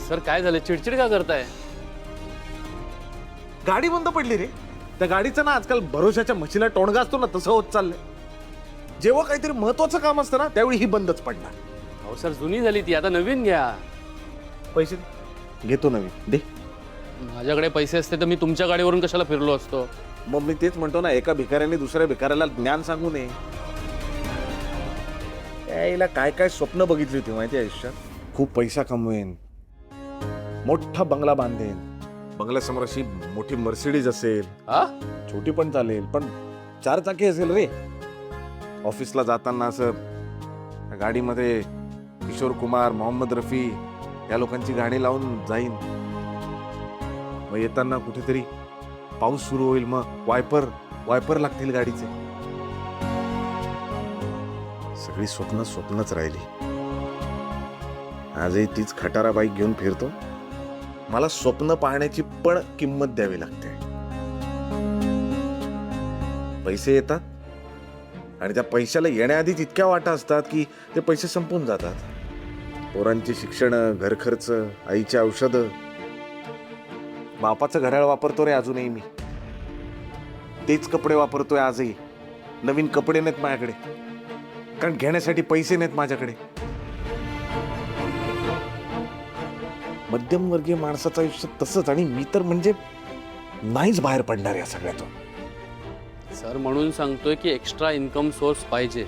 Sir काय झालं, चिडचिड का करताय? गाडी बंद पडली रे. त्या गाडीचं ना आजकाल भरोशाच्या म्हशीला टोणगा असतो ना, तसं होत चाललंय. जेव्हा काहीतरी महत्वाचं काम असतं ना, त्यावेळी ही बंदच पडणार. अहो सर, जुनी झाली ती, आता नवीन घ्या. पैसे घेतो नवीन दे. माझ्याकडे पैसे असते तर मी तुमच्या गाडीवरून कशाला फिरलो असतो. मग मी तेच म्हणतो ना, एका भिकाऱ्याने दुसऱ्या भिकाऱ्याला ज्ञान सांगू नये. यायला काय काय स्वप्न बघितली होती माहिती आयुष्यात. खूप पैसा कमवेन, मोठा बंगला बांधेन, बंगल्यासमोर अशी मोठी मर्सिडीज असेल, छोटी पण चालेल पण 4 चाकी असेल रे. ऑफिसला जाताना असं गाडीमध्ये किशोर कुमार, मोहम्मद रफी या लोकांची गाणी लावून जाईन. मग येताना कुठेतरी पाऊस सुरू होईल, मग वायपर लागतील गाडीचे. सगळी स्वप्नच राहिली. आजही तीच खटारा बाईक घेऊन फिरतो. मला स्वप्न पाहण्याची पण किंमत द्यावी लागते. पैसे येतात आणि त्या पैशाला येण्याआधीच इतक्या वाटा असतात की ते पैसे संपून जातात. पोरांची शिक्षण, घर खर्च, आईची औषधं. बापाचं घड्याळ वापरतो रे अजूनही मी. तेच कपडे वापरतोय आजही. नवीन कपडे नाहीत माझ्याकडे, कारण घेण्यासाठी पैसे नाहीत माझ्याकडे. मध्यमवर्गीय माणसाचं आयुष्य तसंच. आणि मी तर म्हणजे नाहीच बाहेर पडणार या सगळ्यातून. सर म्हणून सांगतोय की एक्स्ट्रा इन्कम सोर्स पाहिजे.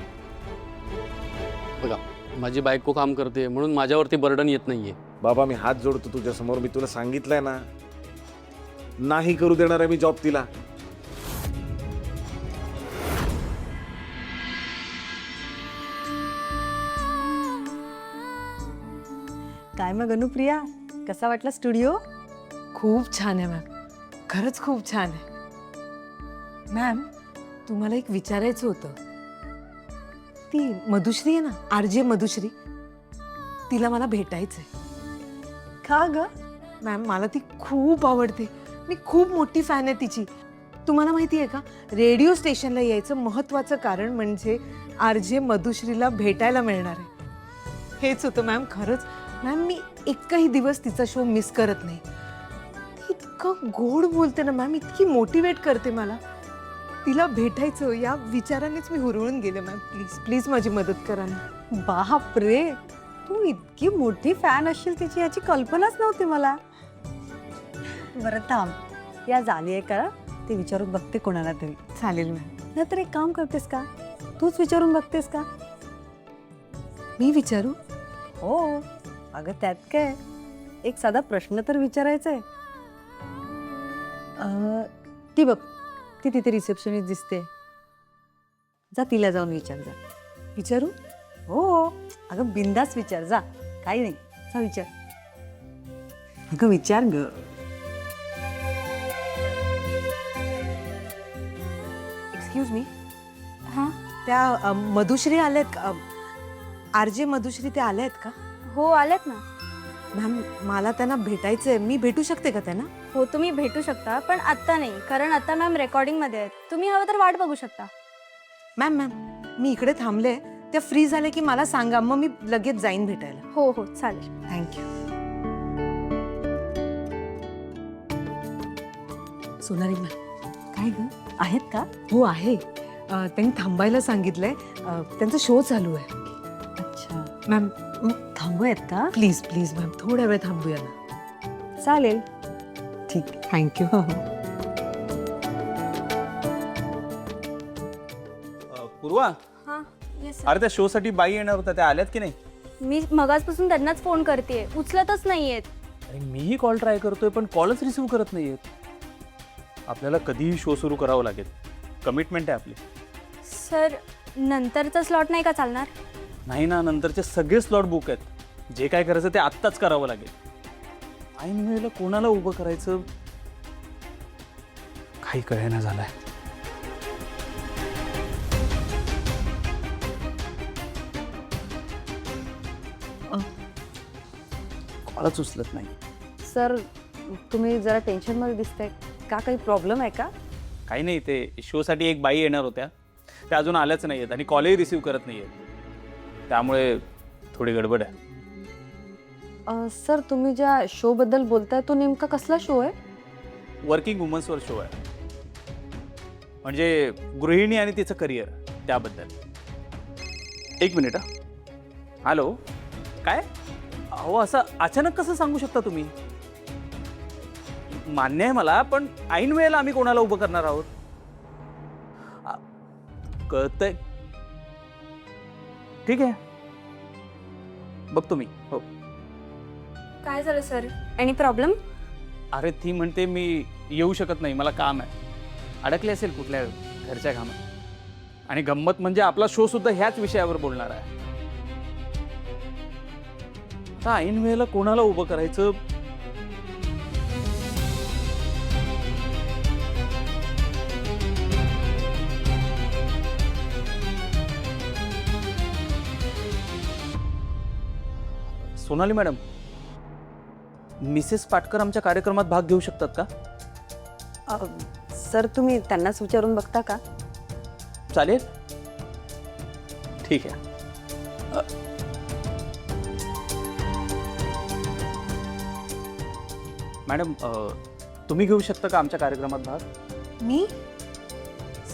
बघा, माझी बायको काम करते म्हणून माझ्यावरती बर्डन येत नाहीये. बाबा मी हात जोडतो तुझ्या समोर. मी तुला सांगितलंय ना, नाही करू देणार आहे मी जॉब तिला. काय मग अनुप्रिया, कसा वाटला स्टुडिओ? खूप छान आहे मॅम, खरंच खूप छान आहे. मॅम, तुम्हाला एक विचारायचं होतं. ती मधुश्री आहे ना, RJ मधुश्री, तिला मला भेटायचंय. का ग? मॅम, मला ती खूप आवडते. मी खूप मोठी फॅन आहे तिची. तुम्हाला माहिती आहे का, रेडिओ स्टेशनला यायचं महत्त्वाचं कारण म्हणजे RJ मधुश्रीला भेटायला मिळणार आहे. हेच होतं मॅम. खरंच मॅम, मी एकही दिवस तिचा शो मिस करत नाही. इतकं गोड बोलते ना मॅम, इतकी मोटिवेट करते मला. तिला भेटायचं या विचारानेच मी हुरळून गेले. मॅम प्लीज प्लीज माझी मदत करा ना. बाप रे, तू इतकी मोठी फॅन असशील तिची याची कल्पनाच नव्हती मला. बरं थांब, या झाली आहे का ते विचारून बघते कोणाला तरी. चालेल मॅम. नाहीतर एक काम करतेस का, तूच विचारून बघतेस का? मी विचारू? हो, अगं त्यात काय, एक साधा प्रश्न तर विचारायचा आहे. ती बघ, ती तिथे रिसेप्शनिस्ट दिसते. जा तिला जाऊन विचार. जा विचारू? हो, अगं बिंदास विचार. जा, काही नाही, जा विचार. अगं विचार ग. एक्सक्यूज मी, हां. त्या मधुश्री आल्यात का? RJ मधुश्री ते आल्या आहेत का? हो, आलेत ना. मॅम, मला त्यांना भेटायचंय. मी भेटू शकते का त्यांना? हो, तुम्ही भेटू शकता, पण आत्ता नाही, कारण आता मॅम रेकॉर्डिंगमध्ये आहेत. तुम्ही हवं तर वाट बघू शकता. मॅम, मी इकडे थांबले. त्या फ्री झाल्या की मला सांगा, मग मी लगेच जाईन भेटायला. हो हो, चालेल. थँक्यू. सोनाली मॅम. काय ग, आहेत का? हो आहे. त्यांनी थांबायला सांगितलंय. त्यांचा शो चालू आहे. अच्छा, मॅम थांबूयात का? प्लीज प्लीज मॅम, थोड्या वेळ थांबूया ना. चालेल. ठीक, थँक्यू. पूर्वा, हां, येस. अरे त्या शो साठी बाई येणार होत्या, त्या आल्यात की नाही? मी मगाचपासून त्यांनाच फोन करतेय, उचलतच नाहीयेत. अरे मीही कॉल ट्राय करतोय पण कॉलच रिसीव्ह करत नाहीयेत. आपल्याला कधीही शो सुरू करावं लागेल, कमिटमेंट आहे आपली. सर, नंतरचा स्लॉट नाही का चालणार? नाही ना, नंतरचे सगळे स्लॉट बुक आहेत. जे काय करायचं ते आत्ताच करावं लागेल. ऐन वेळेला कोणाला उभं करायचं काही कळेना झालंय. कॉलच उचलत नाही. सर, तुम्ही जरा टेन्शनमध्ये दिसताय का? काही प्रॉब्लेम आहे का? काही नाही, ते शोसाठी एक बाई येणार होत्या, त्या अजून आल्याच नाही आहेत आणि कॉलही रिसीव्ह करत नाही आहेत. त्यामुळे थोडी गडबड आहे. सर तुम्ही ज्या शो बद्दल बोलताय तो नेमका कसला शो आहे? वर्किंग वुमन्सवर शो आहे, म्हणजे गृहिणी आणि तिचं करिअर त्याबद्दल. एक मिनिट हा. हॅलो, काय? अहो असं अचानक कसं सांगू शकता तुम्ही? मान्य आहे मला, पण ऐन वेळेला आम्ही कोणाला उभं करणार आहोत? कळतंय. ठीक आहे, बघतो मी. हो. काय झालं सर? Any problem? अरे ती म्हणते मी येऊ शकत नाही, मला काम आहे. अडकले असेल कुठल्या घरच्या कामात. आणि गंमत म्हणजे आपला शो सुद्धा ह्याच विषयावर बोलणार आहे. आता ऐन वेळेला कोणाला उभं करायचं? सोनाली मॅडम, मिसेस पाटकर आमच्या कार्यक्रमात भाग घेऊ शकतात का? सर तुम्ही त्यांनाच विचारून बघता का? चालेल, ठीक आहे. मॅडम, तुम्ही घेऊ शकता का आमच्या कार्यक्रमात भाग? मी?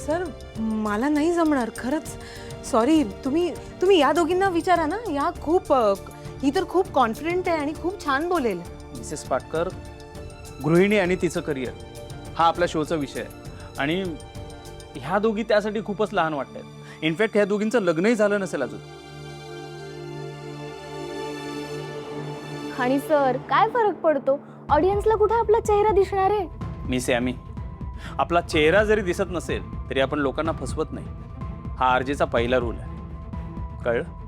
सर मला नाही जमणार खरंच. सॉरी. तुम्ही या दोघींना विचारा ना. ही तर खूप कॉन्फिडेंट आहे आणि खूप छान बोलेल. मिसेस पाटकर, गृहिणी आणि तिचं करिअर हा आपल्या शोचा विषय आहे. आणि ह्या दोघी त्यासाठी खूपच लहान वाटत आहेत. इनफॅक्ट ह्या दोघींचं लग्नही झालं नसेल अजून. आणि सर काय फरक पडतो? ऑडियन्सला कुठे आपला चेहरा दिसणार आहे? मिस सॅमी, आपला चेहरा जरी दिसत नसेल तरी आपण लोकांना फसवत नाही. हा आरजेचा पहिला रूल आहे, कळलं?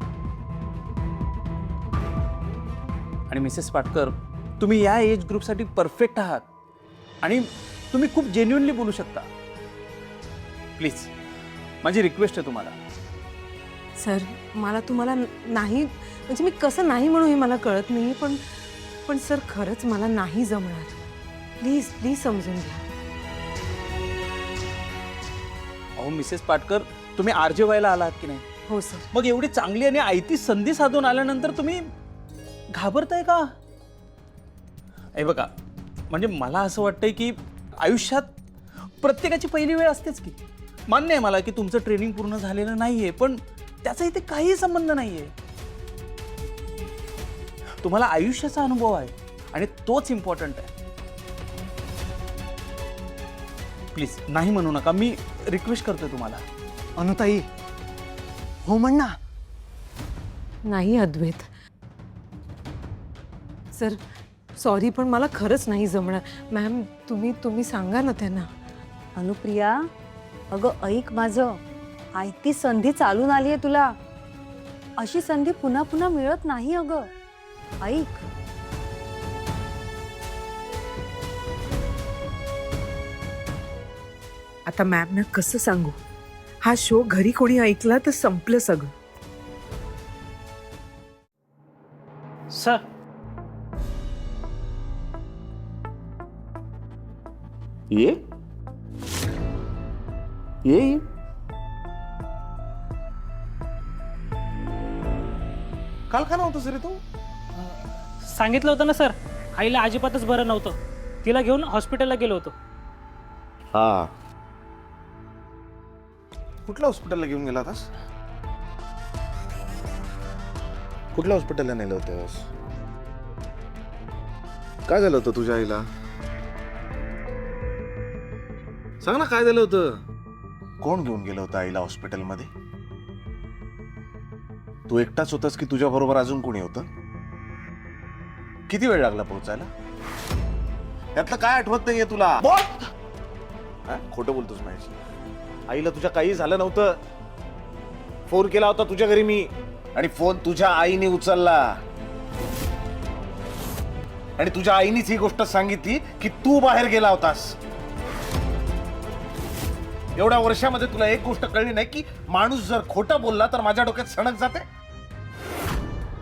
आणि मिसेस पाटकर, तुम्ही या एज ग्रुपसाठी परफेक्ट आहात आणि तुम्ही खूप जेन्युइनली बोलू शकता. प्लीज, माझी रिक्वेस्ट आहे तुम्हाला. सर मला तुम्हाला नाही, म्हणजे मी कसं नाही म्हणू हे मला कळत नाही. पण सर खरंच मला नाही जमणार. प्लीज प्लीज समजून घ्या. अहो मिसेस पाटकर, तुम्ही आरजे व्हायला आलात की नाही? हो सर. मग एवढी चांगली आणि आयती संधी साधून आल्यानंतर तुम्ही घाबरताय का? हे बघा, म्हणजे मला असं वाटतंय की आयुष्यात प्रत्येकाची पहिली वेळ असतेच की. मान्य आहे मला की तुमचं ट्रेनिंग पूर्ण झालेलं नाहीये, पण त्याचा इथे काही संबंध नाहीये. तुम्हाला आयुष्याचा अनुभव आहे आणि तोच इम्पॉर्टंट आहे. प्लीज नाही म्हणू नका, मी रिक्वेस्ट करतोय तुम्हाला. अनुताई, हो म्हण ना. नाही अद्वैत. सर सॉरी, पण मला खरंच नाही जमणार. मॅम तुम्ही सांगा ना त्यांना. अनुप्रिया, अगं ऐक माझं. आयती संधी चालून आली आहे तुला. अशी संधी पुन्हा पुन्हा मिळत नाही अगं. ऐक. आता मॅमना कसं सांगू? हा शो घरी कोणी ऐकला तर संपलं सगळं. सर, ये ये काल का नव्हतंस रे तू? सांगितलं होतं ना सर, आईला अजिबातच बरं नव्हतं. तिला घेऊन हॉस्पिटलला गेलो होतो. हा, कुठल्या हॉस्पिटलला घेऊन गेला होतास? कुठल्या हॉस्पिटलला नेलं होतंस? काय झालं होतं तुझ्या आईला? सांग ना, काय झालं होतं? कोण घेऊन गेलं होतं आईला हॉस्पिटलमध्ये? तू एकटाच होतास की तुझ्या बरोबर अजून कोणी होतं? किती वेळ लागला पोहोचायला? यातलं काय आठवत नाहीये तुला? हा? खोटं बोलतोस माझ्याशी. आईला तुझ्या काही झालं नव्हतं. फोन केला होता तुझ्या घरी मी, आणि फोन तुझ्या आईने उचलला. आणि तुझ्या आईनीच ही गोष्ट सांगितली की तू बाहेर गेला होतास. एवढ्या वर्षामध्ये तुला एक गोष्ट कळली नाही की माणूस जर खोटा बोलला तर माझ्या डोक्यात सणक जाते.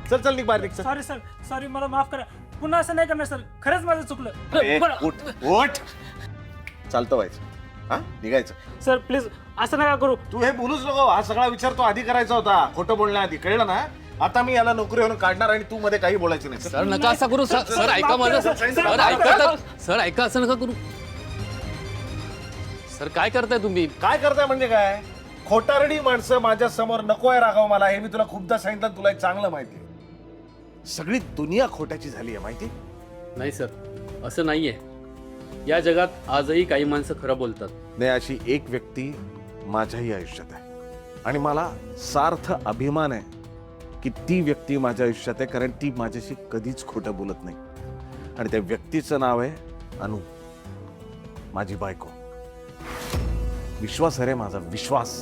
चल चल निघ बाहेर निघ. चल. सॉरी सर, सॉरी, मला माफ करा. पुन्हा असं नाही करणार सर. खरंच माझं चुकलं. उठ. चालतं व्हायचं. हा, निघायचं. सर प्लीज असं नका करू. तू हे बोलूच नको. हा सगळा विचार तो आधी करायचा होता, खोटं बोलण्याआधी. कळलं ना? आता मी याला नोकरीवरून काढणार आणि तू मध्ये काही बोलायचं नाही. सर नका असं करू. सर ऐका माझं. सर ऐका सर ऐका, असं नका करू. सर काय करताय तुम्ही? काय करताय म्हणजे काय? खोटारडी माणसं माझ्या समोर नको आहे राघव मला, हे मी तुला खूपदा सांगितलं, तुला एक चांगलं माहिती आहे. सगळी दुनिया खोट्याची झाली आहे माहिती. नाही सर, असं नाहीये. या जगात आजही काही माणसं खरं बोलतात. नाही, अशी एक व्यक्ती माझ्याही आयुष्यात आहे आणि मला सार्थ अभिमान आहे की ती व्यक्ती माझ्या आयुष्यात आहे, कारण ती माझ्याशी कधीच खोटं बोलत नाही. आणि त्या व्यक्तीचं नाव आहे अनु, माझी बायको. विश्वास आहे रे माझा, विश्वास.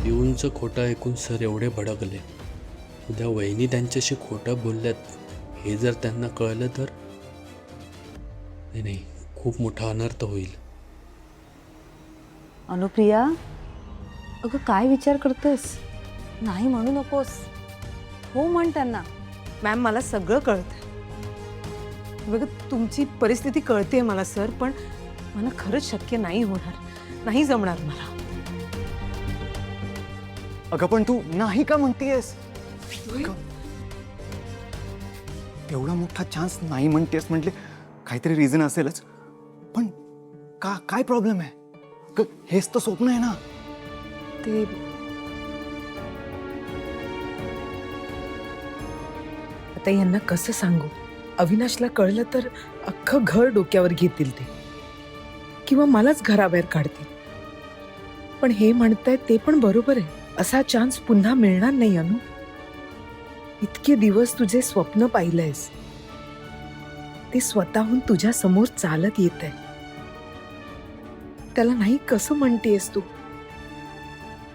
पिऊनचं खोटं ऐकून सर एवढे भडकले. उद्या वहिनी त्यांच्याशी खोटं बोलल्यात हे जर त्यांना कळलं तर नाही, खूप मोठा अनर्थ होईल. अनुप्रिया, अगं काय विचार करतेस? नाही म्हणू नकोस, हो म्हण त्यांना. मॅम मला सगळं कळतंय. बघा तुमची परिस्थिती कळते मला सर, पण मला खरंच शक्य नाही होणार, नाही जमणार मला. अगं पण तू नाही का म्हणतेस? एवढा मोठा चान्स नाही म्हणतेस म्हटले काहीतरी रिझन असेलच. पण काय प्रॉब्लेम आहे? हेच तर स्वप्न आहे ना. ते आता यांना कसं सांगू? अविनाशला कळलं तर अख्खं घर डोक्यावर घेतील ते, किंवा मलाच घराबाहेर काढतील. पण हे म्हणतायत ते पण बरोबर आहे. असा चान्स पुन्हा मिळणार नाही अनु. इतके दिवस तुझे स्वप्न पाहिलंयस, ते स्वतःहून तुझ्या समोर चालत येत आहे. त्याला नाही कसं म्हणतेस तू?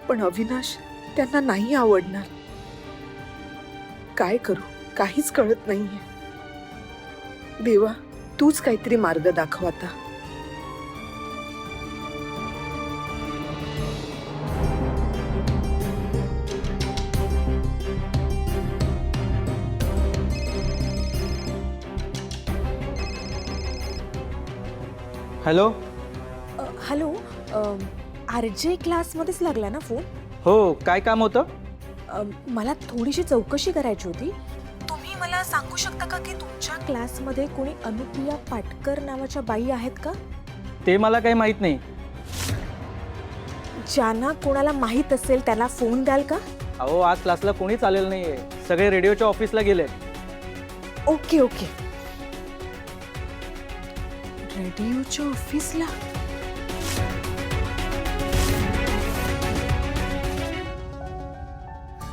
पण अविनाश त्यांना नाही आवडणार. काय करू काहीच कळत नाहीये. देवा, तूच काहीतरी मार्ग दाखव आता. हॅलो. हॅलो, आर जे क्लासमध्येच लागला ना फोन? हो, काय काम होतं? मला थोडीशी चौकशी करायची होती. तुम्ही मला सांगू शकता का की तुमच्या क्लासमध्ये कोणी अनुप्रिया पाटकर नावाच्या बाई आहेत का? ते मला काही माहीत नाही. ज्यांना कोणाला माहीत असेल त्याला फोन द्याल का? अहो, आज क्लासला कोणीच आलेलं नाहीये, सगळे रेडिओच्या ऑफिसला गेले. Okay okay. रेडिओच्या ऑफिसला?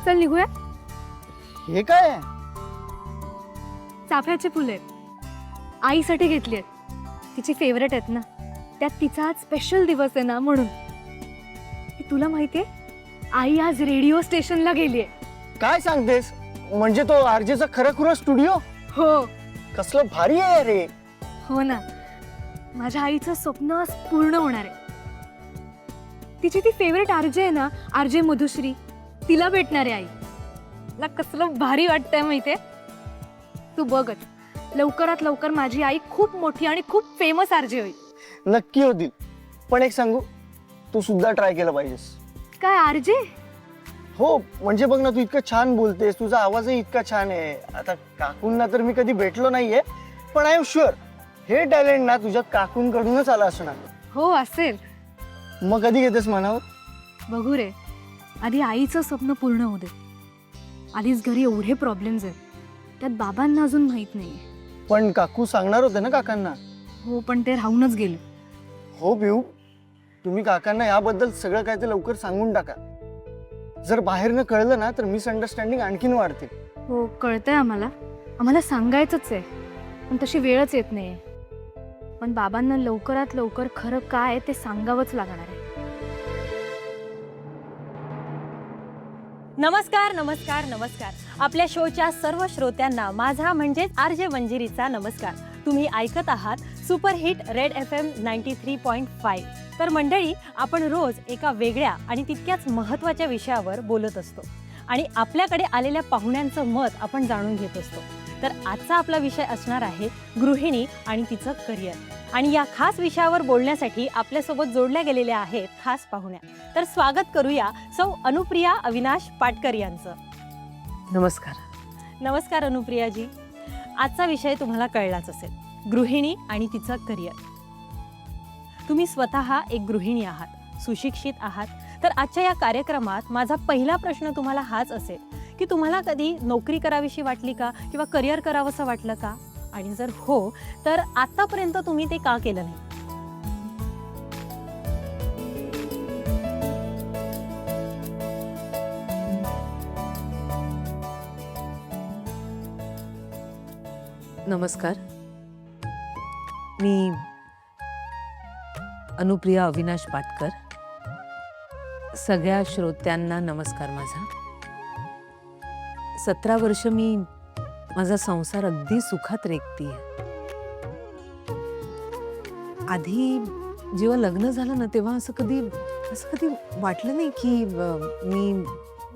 चल निघूया. हे काय आहे? चाफ्याचे फुले आईसाठी घेतली आहेत. तिची फेवरेट आहेत ना, त्यात तिचा आज स्पेशल दिवस आहे ना म्हणून. तुला माहितीये, आई आज रेडिओ स्टेशनला गेलीये. काय सांगतेस? म्हणजे तो आरजेचा खरखुरा स्टुडिओ? हो कसलं भारी आहे रे. हो ना, माझ्या आईचं स्वप्न आज पूर्ण होणार आहे. तिची ती फेवरेट आरजे आहे ना, आरजे मधुश्री, तिला भेटणार आहे आई. मला कसलं भारी वाटतंय माहितीये. तू बघच, लवकरात लवकर माझी आई खूप मोठी आणि खूप फेमस आरजे होईल. नक्की होतील. पण एक सांगू, तू सुद्धा ट्राय केलं पाहिजेस. काय आरजे? हो, म्हणजे बघ ना, तू इतकं छान बोलतेस, तुझा आवाजही इतका छान आहे. आता काकूंना तर मी कधी भेटलो नाहीये, पण आय एम शुअर हे टॅलेंट ना तुझ्या काकूंकडूनच आलं असणार. हो असेल. मग कधी घेतेस म्हणावं? बघू रे, आधी आईचं स्वप्न पूर्ण होऊ दे. आधीच घरी एवढे प्रॉब्लेम्स आहेत, त्यात बाबांना अजून माहित नाही. पण काकू सांगणार होते ना काकांना. हो, पण ते राहूनच गेले. हो पिऊ, तुम्ही काकांना याबद्दल सगळं काय ते लवकर सांगून टाका. जर बाहेरनं कळलं ना तर मिसअंडरस्टँडिंग आणखीन वाढते. हो कळतंय आम्हाला सांगायचंच आहे, पण तशी वेळच येत नाही. पण बाबांना लवकरात लवकर खरं काय ते सांगावंच लागणार आहे. नमस्कार नमस्कार नमस्कार. आपल्या शोच्या सर्व श्रोत्यांना माझा म्हणजेच आरजे मंजिरीचा नमस्कार. तुम्ही ऐकत आहात सुपरहिट रेड FM 93.5. तर मंडळी, आपण रोज एका वेगळ्या आणि तितक्याच महत्त्वाच्या विषयावर बोलत असतो आणि आपल्याकडे आलेल्या पाहुण्यांचं मत आपण जाणून घेत असतो. तर आजचा आपला विषय असणार आहे गृहिणी आणि तिचं करिअर. आणि या खास विषयावर बोलण्यासाठी आपल्यासोबत जोडल्या गेलेल्या आहेत खास पाहुण्या. तर स्वागत करूया सौ अनुप्रिया अविनाश पाटकर यांचं. नमस्कार. नमस्कार अनुप्रियाजी. आजचा विषय तुम्हाला कळलाच असेल, गृहिणी आणि तिचं करिअर. तुम्ही स्वतः एक गृहिणी आहात, सुशिक्षित आहात. तर आजच्या या कार्यक्रमात माझा पहिला प्रश्न तुम्हाला हाच असेल की तुम्हाला कधी नोकरी करावीशी वाटली का, किंवा करिअर करावंसं वाटलं का? आणि जर हो, तर आतापर्यंत तुम्ही ते का केलं नाही? नमस्कार. मी अनुप्रिया अविनाश पाटकर. सगळ्या श्रोत्यांना नमस्कार माझा. 17 वर्ष मी माझा संसार अगदी सुखात रेखतीये. आधी जेव्हा लग्न झालं ना, तेव्हा असं कधी वाटलं नाही की मी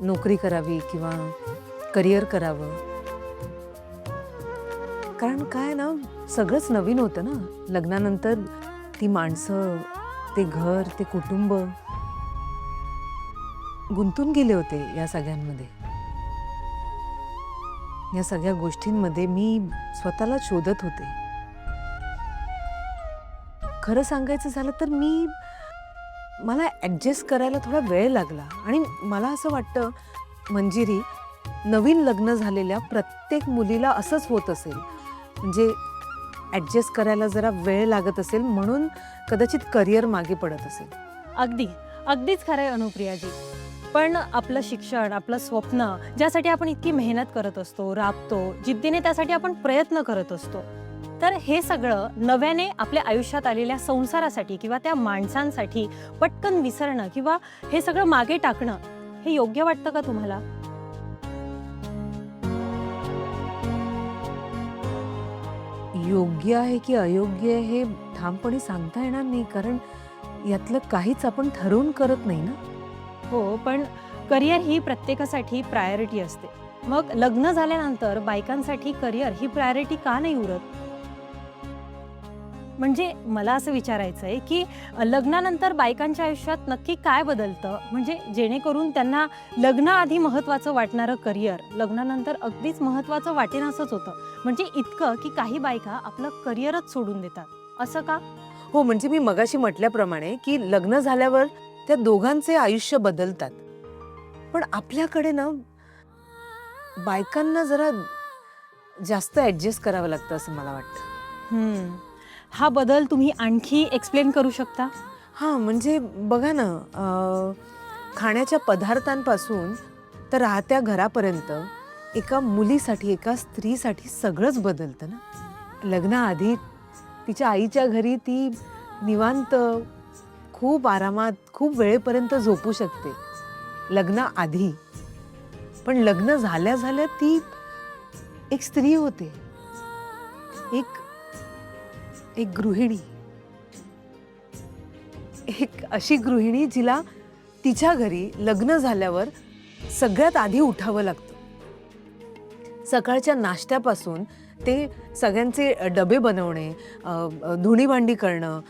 नोकरी करावी किंवा करिअर करावं. कारण काय ना, सगळंच नवीन होतं ना. लग्नानंतर ती माणसं, ते घर, ते कुटुंब गुंतून गेले होते या सगळ्यांमध्ये. या सगळ्या गोष्टींमध्ये मी स्वतःला शोधत होते. खरं सांगायचं झालं तर मला ॲडजस्ट करायला थोडा वेळ लागला. आणि मला असं वाटतं, मंजिरी, नवीन लग्न झालेल्या प्रत्येक मुलीला असंच होत असेल. म्हणजे ॲडजस्ट करायला जरा वेळ लागत असेल, म्हणून कदाचित करिअर मागे पडत असेल. अगदीच खरं आहे अनुप्रियाजी. पण आपलं शिक्षण, आपलं स्वप्न, ज्यासाठी आपण इतकी मेहनत करत असतो, राबतो, जिद्दीने त्यासाठी आपण प्रयत्न करत असतो, तर हे सगळं नव्याने आपल्या आयुष्यात आलेल्या संसारासाठी किंवा त्या माणसांसाठी पटकन विसरणं किंवा हे सगळं मागे टाकणं, हे योग्य वाटतं का तुम्हाला? योग्य आहे की अयोग्य आहे हे ठामपणे सांगता येणार नाही, कारण यातलं काहीच आपण ठरवून करत नाही ना. हो, पण करिअर ही प्रत्येकासाठी प्रायोरिटी असते. मग लग्न झाल्यानंतर बायकांसाठी करिअर ही प्रायोरिटी का नाही उरत? म्हणजे मला असं विचारायचं आहे की लग्नानंतर बायकांच्या आयुष्यात नक्की काय बदलतं, म्हणजे जेणेकरून त्यांना लग्नाआधी महत्त्वाचं वाटणारं करिअर लग्नानंतर अगदीच महत्त्वाचं वाटेन असंच होतं. म्हणजे इतकं की काही बायका आपलं करिअरच सोडून देतात. असं का? हो, म्हणजे मी मगाशी म्हटल्याप्रमाणे की लग्न झाल्यावर त्या दोघांचे आयुष्य बदलतात. पण आपल्याकडे ना बायकांना जरा जास्त ॲडजस्ट करावं लागतं असं मला वाटतं. हा बदल तुम्ही आणखी एक्सप्लेन करू शकता? हां, म्हणजे बघा ना, खाण्याच्या पदार्थांपासून तर राहत्या घरापर्यंत एका मुलीसाठी, एका स्त्रीसाठी सगळंच बदलतं ना. लग्नाआधी तिच्या आईच्या घरी ती निवांत, खूप आरामात, खूप वेळेपर्यंत झोपू शकते लग्नाआधी. पण लग्न झाल्या झाल्या ती एक स्त्री होते, एक गृहिणी, एक अशी गृहिणी जिला तिच्या घरी लग्न झाल्यावर सगळ्यात आधी उठावं लागतं. सकाळच्या नाश्त्यापासून ते सगळ्यांचे डबे बनवणे, धुणी भांडी करणं,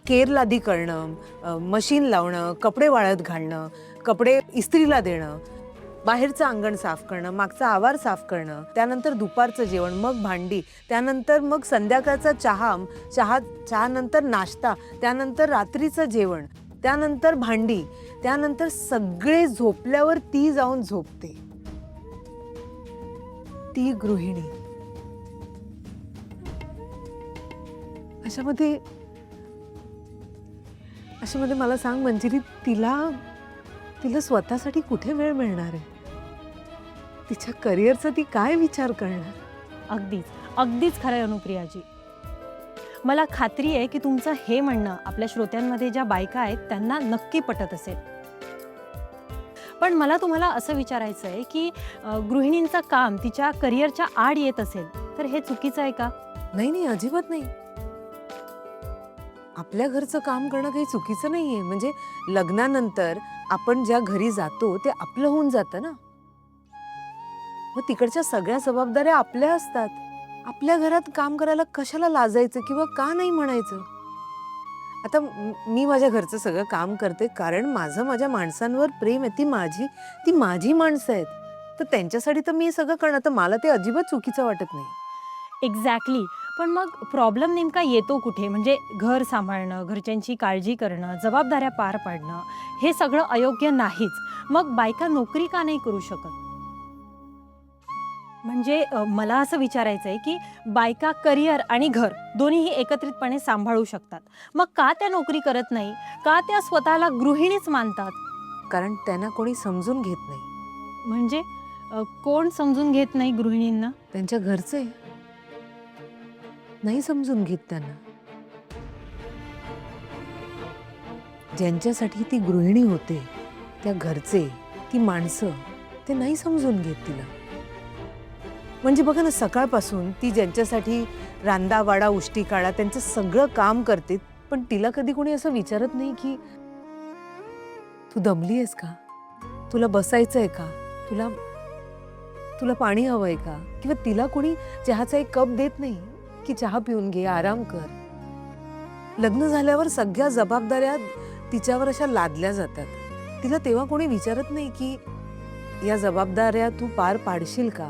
केर लादी करणं, मशीन लावणं, कपडे वाळत घालणं, कपडे इस्त्रीला देणं, बाहेरचं अंगण साफ करणं, मागचा आवार साफ करणं, त्यानंतर दुपारचं जेवण, मग भांडी, त्यानंतर मग संध्याकाळचा चहानंतर नाश्ता, त्यानंतर रात्रीचं जेवण, त्यानंतर भांडी, त्यानंतर सगळे झोपल्यावर ती जाऊन झोपते. ती गृहिणी. अशामध्ये मला सांग मंजिरी, तिला स्वतःसाठी कुठे वेळ मिळणार आहे? तिच्या करिअरचा ती काय विचार करणार? अगदीच खरं आहे अनुप्रियाजी. मला खात्री आहे की तुमचं हे म्हणणं आपल्या श्रोत्यांमध्ये ज्या बायका आहेत त्यांना नक्की पटत असेल. पण मला तुम्हाला असं विचारायचं आहे की गृहिणींचं काम तिच्या करिअरच्या आड येत असेल तर हे चुकीचं आहे का? नाही, अजिबात नाही. आपल्या घरचं काम करणं काही चुकीचं नाहीये. म्हणजे लग्नानंतर आपण ज्या घरी जातो ते आपलं होऊन जातं ना. मग तिकडच्या सगळ्या जबाबदाऱ्या आपल्या असतात. आपल्या घरात काम करायला कशाला लाजायचं किंवा का नाही म्हणायचं? आता मी माझ्या घरचं सगळं काम करते कारण माझं माझ्या माणसांवर प्रेम आहे. ती माझी माणसं आहेत, तर त्यांच्यासाठी तर मी सगळं करणं, तर मला ते अजिबात चुकीचं वाटत नाही. एक्झॅक्टली. पण मग प्रॉब्लेम नेमका येतो कुठे? म्हणजे घर सांभाळणं, घरच्यांची काळजी करणं, जबाबदाऱ्या पार पाडणं हे सगळं अयोग्य नाहीच. मग बायका नोकरी का नाही करू शकत? म्हणजे मला असं विचारायचं आहे की बायका करिअर आणि घर दोन्हीही एकत्रितपणे सांभाळू शकतात. मग का त्या नोकरी करत नाही? का त्या स्वतःला गृहिणीच मानतात? कारण त्यांना कोणी समजून घेत नाही. म्हणजे कोण समजून घेत नाही गृहिणींना? त्यांच्या घरचे नाही समजून घेत त्यांना. ज्यांच्यासाठी ती गृहिणी होते त्या घरचे, ती माणसं ते नाही समजून घेत तिला. म्हणजे बघा ना, सकाळपासून ती ज्यांच्यासाठी रांदा वाडा उष्टी काढा त्यांचं सगळं काम करते, पण तिला कधी कोणी असं विचारत नाही की तू दमली आहेस का? तुला बसायचं आहे का? तुला पाणी हवंय का? किंवा तिला कोणी चहाचा एक कप देत नाही की चहा पिऊन घे, आराम कर. लग्न झाल्यावर सगळ्या जबाबदाऱ्या तिच्यावर अशा लादल्या जातात. तिला तेव्हा कोणी विचारत नाही की या जबाबदाऱ्या तू पार पाडशील का?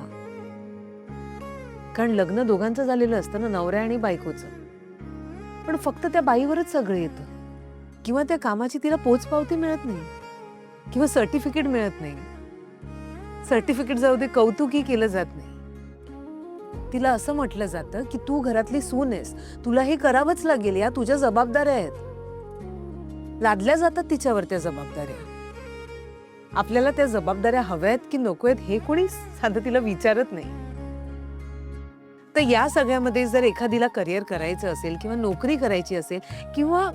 कारण लग्न दोघांचं झालेलं असतं ना, नवऱ्या आणि बायकोचं. पण फक्त त्या बाईवरच सगळं येतं, किंवा त्या कामाची तिला पोचपावती मिळत नाही किंवा सर्टिफिकेट मिळत नाही. सर्टिफिकेट जाऊ दे, कौतुकही केलं जात नाही. तिला असं म्हटलं जातं की तू घरातली सून आहेस, तुला हे करावंच लागेल, या तुझ्या जबाबदाऱ्या आहेत. लादल्या जातात तिच्यावर त्या जबाबदाऱ्या. आपल्याला त्या जबाबदाऱ्या हव्या आहेत की नको आहेत हे कोणी साधं तिला विचारत नाही. तर या सगळ्यामध्ये जर एखादीला करिअर करायचं असेल किंवा नोकरी करायची असेल किंवा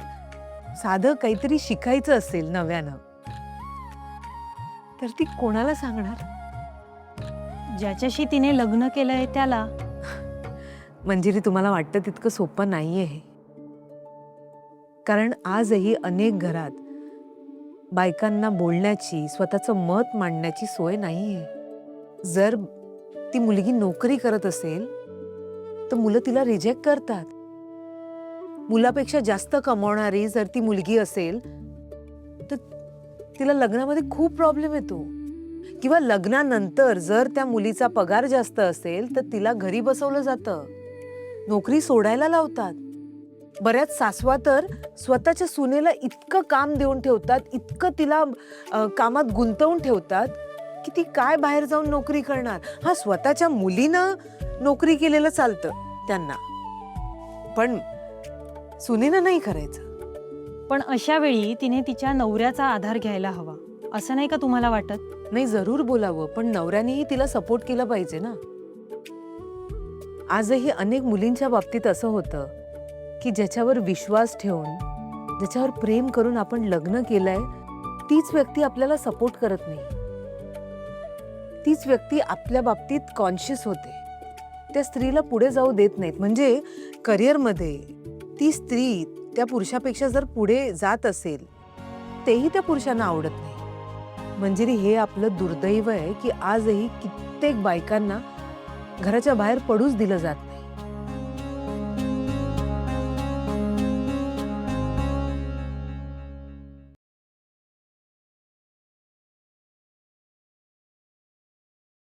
साधं काहीतरी शिकायचं असेल नव्यानं, तर ती कोणाला सांगणार? ज्याच्याशी तिने लग्न केलंय त्याला. मंजिरी, तुम्हाला वाटतं तितकं सोपं नाहीये हे. कारण आजही अनेक घरात बायकांना बोलण्याची, स्वतःचं मत मांडण्याची सोय नाहीये. जर ती मुलगी नोकरी करत असेल तर मुलं तिला रिजेक्ट करतात. मुलापेक्षा जास्त कमावणारी जर ती मुलगी असेल तर तिला लग्नामध्ये खूप प्रॉब्लेम येतो. किंवा लग्नानंतर जर त्या मुलीचा पगार जास्त असेल तर तिला घरी बसवलं जातं, नोकरी सोडायला लावतात. बऱ्याच सासवा तर स्वतःच्या सुनेला इतकं काम देऊन ठेवतात, इतकं तिला कामात गुंतवून ठेवतात की ती काय बाहेर जाऊन नोकरी करणार. हा, स्वतःच्या मुलीनं नोकरी केलेलं चालतं त्यांना, पण सुनेनं नाही करायचं. पण अशा वेळी तिने तिच्या नवऱ्याचा आधार घ्यायला हवा, असं नाही का तुम्हाला वाटत? नाही, जरूर बोलावं, पण नवऱ्यानेही तिला सपोर्ट केला पाहिजे ना. आजही अनेक मुलींच्या बाबतीत असं होतं की ज्याच्यावर विश्वास ठेवून, ज्याच्यावर प्रेम करून आपण लग्न केलंय, तीच व्यक्ती आपल्याला सपोर्ट करत नाही. तीच व्यक्ती आपल्या बाबतीत कॉन्शियस होते, त्या स्त्रीला पुढे जाऊ देत नाहीत. म्हणजे करिअरमध्ये ती स्त्री त्या पुरुषापेक्षा जर पुढे जात असेल तेही त्या पुरुषांना आवडत नाही. मंजिरी, हे आपलं दुर्दैव आहे की आजही कित्येक बायकांना घराच्या बाहेर पडूच दिलं जात नाही.